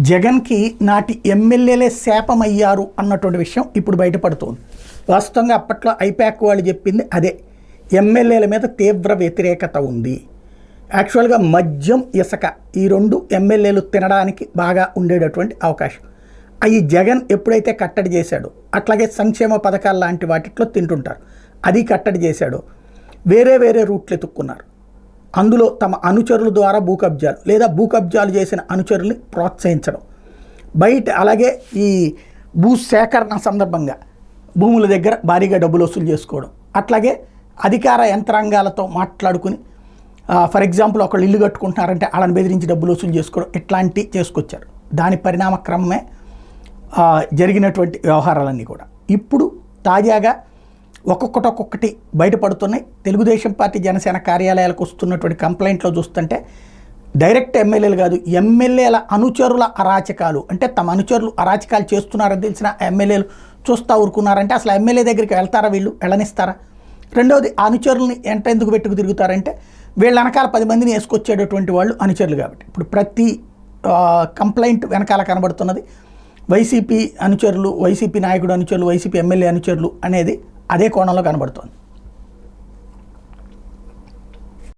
జగన్కి నాటి ఎమ్మెల్యేలే శాపమయ్యారు అన్నటువంటి విషయం ఇప్పుడు బయటపడుతోంది. వాస్తవంగా అప్పట్లో ఐపాక్ వాళ్ళు చెప్పింది అదే, ఎమ్మెల్యేల మీద తీవ్ర వ్యతిరేకత ఉంది. యాక్చువల్గా మద్యం ఇసుక ఈ రెండు ఎమ్మెల్యేలు తినడానికి బాగా ఉండేటటువంటి అవకాశం. అవి జగన్ ఎప్పుడైతే కట్టడి చేశాడో, అట్లాగే సంక్షేమ పథకాలు లాంటి వాటిట్లో తింటుంటారు, అది కట్టడి చేశాడో వేరే వేరే రూట్లు ఎత్తుక్కున్నారు. అందులో తమ అనుచరుల ద్వారా భూ కబ్జాలు లేదా భూ కబ్జాలు చేసిన అనుచరుల్ని ప్రోత్సహించడం, బయట అలాగే ఈ భూ సేకరణ సందర్భంగా భూముల దగ్గర భారీగా డబ్బులు వసూలు చేసుకోవడం, అట్లాగే అధికార యంత్రాంగాలతో మాట్లాడుకుని ఫర్ ఎగ్జాంపుల్ ఒకళ్ళు ఇల్లు కట్టుకుంటున్నారంటే వాళ్ళని బెదిరించి డబ్బులు వసూలు చేసుకోవడం, ఇట్లాంటివి చేసుకొచ్చారు. దాని పరిణామ క్రమమే జరిగినటువంటి వ్యవహారాలన్నీ కూడా ఇప్పుడు తాజాగా ఒక్కొక్కటి బయటపడుతున్నాయి. తెలుగుదేశం పార్టీ జనసేన కార్యాలయాలకు వస్తున్నటువంటి కంప్లైంట్లో చూస్తుంటే డైరెక్ట్ ఎమ్మెల్యేలు కాదు, ఎమ్మెల్యేల అనుచరుల అరాచకాలు, అంటే తమ అనుచరులు అరాచకాలు చేస్తున్నారని తెలిసిన ఎమ్మెల్యేలు చూస్తూ ఊరుకున్నారంటే అసలు ఎమ్మెల్యే దగ్గరికి వెళ్తారా, వీళ్ళు వెళ్ళనిస్తారా? రెండవది, అనుచరుల్ని ఎందుకు పెట్టుకు తిరుగుతారంటే వీళ్ళ వెనకాల 10 మందిని వేసుకొచ్చేటటువంటి వాళ్ళు అనుచరులు కాబట్టి ఇప్పుడు ప్రతి కంప్లైంట్ వెనకాల కనబడుతున్నది వైసీపీ అనుచరులు, వైసీపీ నాయకుడు అనుచరులు, వైసీపీ ఎమ్మెల్యే అనుచరులు అనేది అదే కోణంలో కనబడుతోంది.